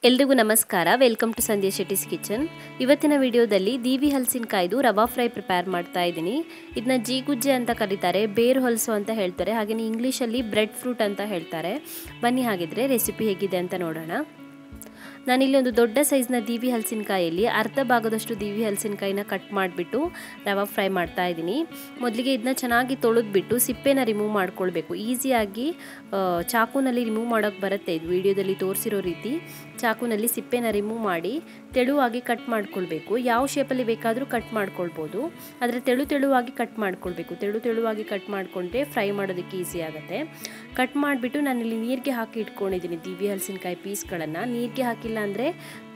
ಎಲ್ರಿಗೂ ನಮಸ್ಕಾರ. Welcome to Sandhya Shetty's kitchen. ಇವತ್ತಿನ ವಿಡಿಯೋದಲ್ಲಿ ದೀವಿ ಹಲಸಿನಕಾಯಿದು ರವಾ ಫ್ರೈ ಪ್ರಿಪೇರ್ ಮಾಡ್ತಾ ಇದ್ದೀನಿ. ಇದನ್ನ ಜೀಗುಜ್ಜೆ ಅಂತ ಕರೀತಾರೆ, ಬೇರು ಹಲಸು ಅಂತ ಹೇಳ್ತಾರೆ, ಹಾಗೆಯೇ ಇಂಗ್ಲೀಷಲ್ಲಿ ಬ್ರೆಡ್ ಫ್ರೂಟ್ ಅಂತ ಹೇಳ್ತಾರೆ. ಬನ್ನಿ ಹಾಗಿದ್ರೆ ರೆಸಿಪಿ ಹೇಗಿದೆ ಅಂತ ನೋಡೋಣ. ನಾನಿಲ್ಲಿ ಒಂದು ದೊಡ್ಡ ಸೈಜ್ನ ದೀವಿ ಹಲಸಿನಕಾಯಲ್ಲಿ ಅರ್ಧ ಭಾಗದಷ್ಟು ದೀವಿ ಹಲಸಿನಕಾಯಿನ ಕಟ್ ಮಾಡಿಬಿಟ್ಟು ರವಾ ಫ್ರೈ ಮಾಡ್ತಾ ಇದ್ದೀನಿ. ಮೊದಲಿಗೆ ಇದನ್ನ ಚೆನ್ನಾಗಿ ತೊಳೆದ್ಬಿಟ್ಟು ಸಿಪ್ಪೆನ ರಿಮೂವ್ ಮಾಡ್ಕೊಳ್ಬೇಕು. ಈಸಿಯಾಗಿ ಚಾಕುನಲ್ಲಿ ರಿಮೂವ್ ಮಾಡೋಕ್ಕೆ ಬರುತ್ತೆ. ಇದು ವಿಡಿಯೋದಲ್ಲಿ ತೋರಿಸಿರೋ ರೀತಿ ಚಾಕುನಲ್ಲಿ ಸಿಪ್ಪೆನ ರಿಮೂವ್ ಮಾಡಿ ತೆಳುವಾಗಿ ಕಟ್ ಮಾಡ್ಕೊಳ್ಬೇಕು. ಯಾವ ಶೇಪಲ್ಲಿ ಬೇಕಾದರೂ ಕಟ್ ಮಾಡ್ಕೊಳ್ಬೋದು, ಆದರೆ ತೆಳುವಾಗಿ ಕಟ್ ಮಾಡ್ಕೊಳ್ಬೇಕು. ತೆಳುವಾಗಿ ಕಟ್ ಮಾಡಿಕೊಂಡ್ರೆ ಫ್ರೈ ಮಾಡೋದಕ್ಕೆ ಈಸಿ ಆಗುತ್ತೆ. ಕಟ್ ಮಾಡಿಬಿಟ್ಟು ನಾನಿಲ್ಲಿ ನೀರಿಗೆ ಹಾಕಿ ಇಟ್ಕೊಂಡಿದ್ದೀನಿ ದೀವಿ ಹಲಸಿನಕಾಯಿ ಪೀಸ್ಗಳನ್ನು. ನೀರಿಗೆ ಹಾಕಿಲ್ಲ ಅಂದರೆ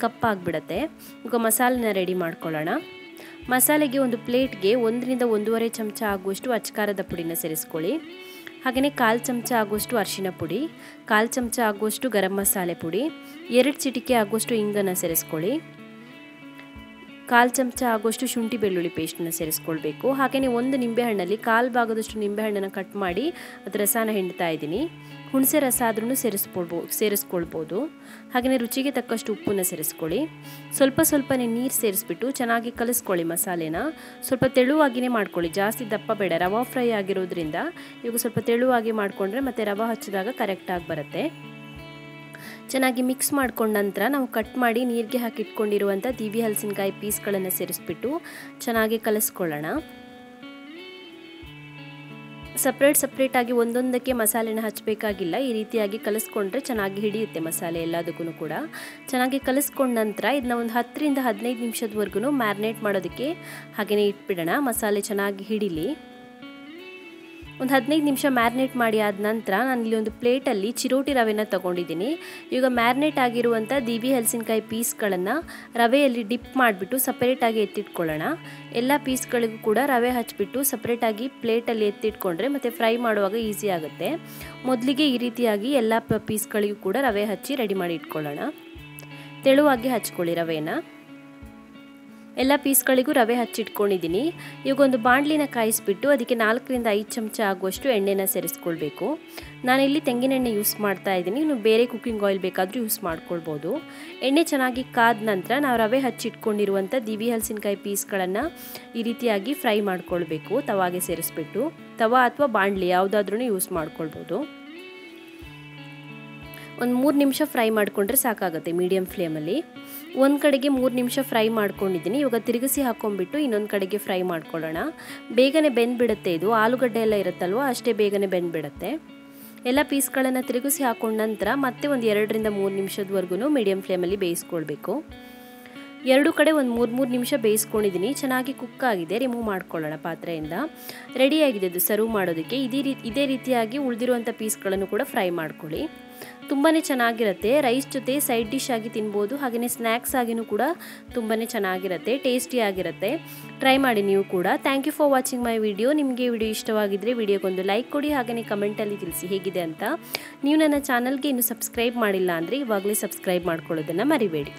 ಕಪ್ಪಾಗಿಬಿಡತ್ತೆ. ಈಗ ಮಸಾಲೆನ ರೆಡಿ ಮಾಡ್ಕೊಳ್ಳೋಣ. ಮಸಾಲೆಗೆ ಒಂದು ಪ್ಲೇಟ್ಗೆ 1 ರಿಂದ 1.5 ಚಮಚ ಆಗುವಷ್ಟು ಅಚ್ಕಾರದ ಪುಡಿನ ಸೇರಿಸ್ಕೊಳ್ಳಿ. ಹಾಗೆಯೇ 1/4 ಚಮಚ ಆಗುವಷ್ಟು ಅರಿಶಿನ ಪುಡಿ, 1/4 ಚಮಚ ಆಗುವಷ್ಟು ಗರಂ ಮಸಾಲೆ ಪುಡಿ, 2 ಚಿಟಿಕೆ ಆಗುವಷ್ಟು ಇಂಗನ್ನು ಸೇರಿಸ್ಕೊಳ್ಳಿ. 1/4 ಚಮಚ ಆಗುವಷ್ಟು ಶುಂಠಿ ಬೆಳ್ಳುಳ್ಳಿ ಪೇಸ್ಟನ್ನು ಸೇರಿಸ್ಕೊಳ್ಬೇಕು. ಹಾಗೆಯೇ ಒಂದು ನಿಂಬೆಹಣ್ಣಲ್ಲಿ 1/4 ಭಾಗದಷ್ಟು ನಿಂಬೆಹಣ್ಣನ್ನು ಕಟ್ ಮಾಡಿ ಅದರ ರಸನ ಹಿಂಡ್ತಾ ಇದ್ದೀನಿ. ಹುಣಸೆ ರಸ ಆದ್ರೂ ಸೇರಿಸ್ಕೊಳ್ಬೋದು. ಹಾಗೆಯೇ ರುಚಿಗೆ ತಕ್ಕಷ್ಟು ಉಪ್ಪನ್ನು ಸೇರಿಸ್ಕೊಳ್ಳಿ. ಸ್ವಲ್ಪನೇ ನೀರು ಸೇರಿಸ್ಬಿಟ್ಟು ಚೆನ್ನಾಗಿ ಕಲಿಸ್ಕೊಳ್ಳಿ. ಮಸಾಲೆನ ಸ್ವಲ್ಪ ತೆಳುವಾಗಿಯೇ ಮಾಡ್ಕೊಳ್ಳಿ, ಜಾಸ್ತಿ ದಪ್ಪ ಬೇಡ. ರವಾ ಫ್ರೈ ಆಗಿರೋದ್ರಿಂದ ಇವಾಗ ಸ್ವಲ್ಪ ತೆಳುವಾಗಿ ಮಾಡಿಕೊಂಡ್ರೆ ಮತ್ತೆ ರವಾ ಹಚ್ಚಿದಾಗ ಕರೆಕ್ಟಾಗಿ ಬರುತ್ತೆ. ಚೆನ್ನಾಗಿ ಮಿಕ್ಸ್ ಮಾಡ್ಕೊಂಡ ನಂತರ ನಾವು ಕಟ್ ಮಾಡಿ ನೀರಿಗೆ ಹಾಕಿ ಇಟ್ಕೊಂಡಿರುವಂಥ ದೀವಿ ಹಲಸಿನಕಾಯಿ ಪೀಸ್ಗಳನ್ನು ಸೇರಿಸ್ಬಿಟ್ಟು ಚೆನ್ನಾಗಿ ಕಲಿಸ್ಕೊಳ್ಳೋಣ. ಸಪ್ರೇಟಾಗಿ ಒಂದೊಂದಕ್ಕೆ ಮಸಾಲೆನ ಹಚ್ಚಬೇಕಾಗಿಲ್ಲ. ಈ ರೀತಿಯಾಗಿ ಕಲಿಸ್ಕೊಂಡ್ರೆ ಚೆನ್ನಾಗಿ ಹಿಡಿಯುತ್ತೆ ಮಸಾಲೆ ಎಲ್ಲದಕ್ಕೂ ಕೂಡ. ಚೆನ್ನಾಗಿ ಕಲಿಸ್ಕೊಂಡ ನಂತರ ಇದನ್ನ ಒಂದು 10 ರಿಂದ 15 ನಿಮಿಷದವರೆಗೂ ಮ್ಯಾರಿನೇಟ್ ಮಾಡೋದಕ್ಕೆ ಹಾಗೆಯೇ ಇಟ್ಬಿಡೋಣ. ಮಸಾಲೆ ಚೆನ್ನಾಗಿ ಹಿಡಿಲಿ. ಒಂದು 15 ನಿಮಿಷ ಮ್ಯಾರಿನೇಟ್ ಮಾಡಿ ಆದ ನಂತರ ನಾನಿಲ್ಲಿ ಒಂದು ಪ್ಲೇಟಲ್ಲಿ ಚಿರೋಟಿ ರವೆನ ತೊಗೊಂಡಿದ್ದೀನಿ. ಈಗ ಮ್ಯಾರಿನೇಟ್ ಆಗಿರುವಂಥ ದೀವಿ ಹಲಸಿನಕಾಯಿ ಪೀಸ್ಗಳನ್ನು ರವೆಯಲ್ಲಿ ಡಿಪ್ ಮಾಡಿಬಿಟ್ಟು ಸಪ್ರೇಟಾಗಿ ಎತ್ತಿಟ್ಕೊಳ್ಳೋಣ. ಎಲ್ಲ ಪೀಸ್ಗಳಿಗೂ ಕೂಡ ರವೆ ಹಚ್ಚಿಬಿಟ್ಟು ಸಪ್ರೇಟಾಗಿ ಪ್ಲೇಟಲ್ಲಿ ಎತ್ತಿಟ್ಕೊಂಡ್ರೆ ಮತ್ತು ಫ್ರೈ ಮಾಡುವಾಗ ಈಸಿ ಆಗುತ್ತೆ. ಮೊದಲಿಗೆ ಈ ರೀತಿಯಾಗಿ ಎಲ್ಲ ಪೀಸ್ಗಳಿಗೂ ಕೂಡ ರವೆ ಹಚ್ಚಿ ರೆಡಿ ಮಾಡಿ ಇಟ್ಕೊಳ್ಳೋಣ. ತೆಳುವಾಗಿ ಹಚ್ಕೊಳ್ಳಿ ರವೆನ. ಎಲ್ಲ ಪೀಸ್ಗಳಿಗೂ ರವೆ ಹಚ್ಚಿಟ್ಕೊಂಡಿದ್ದೀನಿ. ಈಗ ಒಂದು ಬಾಣಲಿನ ಕಾಯಿಸ್ಬಿಟ್ಟು ಅದಕ್ಕೆ 4 ರಿಂದ 5 ಚಮಚ ಆಗುವಷ್ಟು ಎಣ್ಣೆನ ಸೇರಿಸ್ಕೊಳ್ಬೇಕು. ನಾನಿಲ್ಲಿ ತೆಂಗಿನೆಣ್ಣೆ ಯೂಸ್ ಮಾಡ್ತಾ ಇದ್ದೀನಿ. ನೀವು ಬೇರೆ ಕುಕ್ಕಿಂಗ್ ಆಯಿಲ್ ಬೇಕಾದರೂ ಯೂಸ್ ಮಾಡ್ಕೊಳ್ಬೋದು. ಎಣ್ಣೆ ಚೆನ್ನಾಗಿ ಕಾದ ನಂತರ ನಾವು ರವೆ ಹಚ್ಚಿಟ್ಕೊಂಡಿರುವಂಥ ದೀವಿ ಹಲಸಿನಕಾಯಿ ಪೀಸ್ಗಳನ್ನು ಈ ರೀತಿಯಾಗಿ ಫ್ರೈ ಮಾಡ್ಕೊಳ್ಬೇಕು. ತವಾಗೆ ಸೇರಿಸ್ಬಿಟ್ಟು, ತವಾ ಅಥವಾ ಬಾಣಲಿ ಯಾವುದಾದ್ರೂ ಯೂಸ್ ಮಾಡ್ಕೊಳ್ಬೋದು. ಒಂದು 3 ನಿಮಿಷ ಫ್ರೈ ಮಾಡಿಕೊಂಡ್ರೆ ಸಾಕಾಗುತ್ತೆ ಮೀಡಿಯಮ್ ಫ್ಲೇಮಲ್ಲಿ. ಒಂದು ಕಡೆಗೆ 3 ನಿಮಿಷ ಫ್ರೈ ಮಾಡ್ಕೊಂಡಿದ್ದೀನಿ. ಇವಾಗ ತಿರುಗಿಸಿ ಹಾಕೊಂಡ್ಬಿಟ್ಟು ಇನ್ನೊಂದು ಕಡೆಗೆ ಫ್ರೈ ಮಾಡ್ಕೊಳ್ಳೋಣ. ಬೇಗನೆ ಬೆಂದ್ಬಿಡುತ್ತೆ. ಇದು ಆಲೂಗಡ್ಡೆ ಎಲ್ಲ ಇರುತ್ತಲ್ವ, ಅಷ್ಟೇ ಬೇಗನೆ ಬೆಂದ್ಬಿಡುತ್ತೆ. ಎಲ್ಲ ಪೀಸ್ಗಳನ್ನು ತಿರುಗಿಸಿ ಹಾಕೊಂಡ ನಂತರ ಮತ್ತೆ ಒಂದು 2 ರಿಂದ 3 ನಿಮಿಷದವರೆಗೂ ಮೀಡಿಯಮ್ ಫ್ಲೇಮಲ್ಲಿ ಬೇಯಿಸ್ಕೊಳ್ಬೇಕು. 2 ಕಡೆ ಒಂದು 3 ನಿಮಿಷ ಬೇಯಿಸ್ಕೊಂಡಿದ್ದೀನಿ. ಚೆನ್ನಾಗಿ ಕುಕ್ ಆಗಿದೆ. ರಿಮೂವ್ ಮಾಡ್ಕೊಳ್ಳೋಣ ಪಾತ್ರೆಯಿಂದ. ರೆಡಿಯಾಗಿದೆ ಇದು ಸರ್ವ್ ಮಾಡೋದಕ್ಕೆ. ಇದೇ ರೀತಿಯಾಗಿ ಉಳಿದಿರುವಂಥ ಪೀಸ್ಗಳನ್ನು ಕೂಡ ಫ್ರೈ ಮಾಡ್ಕೊಳ್ಳಿ. ತುಂಬಾ ಚೆನ್ನಾಗಿರುತ್ತೆ. ರೈಸ್ ಜೊತೆ ಸೈಡ್ ಡಿಶ್ ಆಗಿ ತಿನ್ಬೋದು, ಹಾಗೆಯೇ ಸ್ನ್ಯಾಕ್ಸ್ ಆಗಿನೂ ಕೂಡ ತುಂಬಾ ಚೆನ್ನಾಗಿರುತ್ತೆ, ಟೇಸ್ಟಿಯಾಗಿರುತ್ತೆ. ಟ್ರೈ ಮಾಡಿ ನೀವು ಕೂಡ. Thank you for watching my video. ನಿಮಗೆ ವಿಡಿಯೋ ಇಷ್ಟವಾಗಿದ್ದರೆ ವಿಡಿಯೋಗೊಂದು ಲೈಕ್ ಕೊಡಿ, ಹಾಗೆಯೇ ಕಮೆಂಟಲ್ಲಿ ತಿಳಿಸಿ ಹೇಗಿದೆ ಅಂತ. ನೀವು ನನ್ನ ಚಾನಲ್ಗೆ ಇನ್ನೂ ಸಬ್ಸ್ಕ್ರೈಬ್ ಮಾಡಿಲ್ಲ ಅಂದರೆ ಇವಾಗಲೇ ಸಬ್ಸ್ಕ್ರೈಬ್ ಮಾಡ್ಕೊಳ್ಳೋದನ್ನು ಮರಿಬೇಡಿ.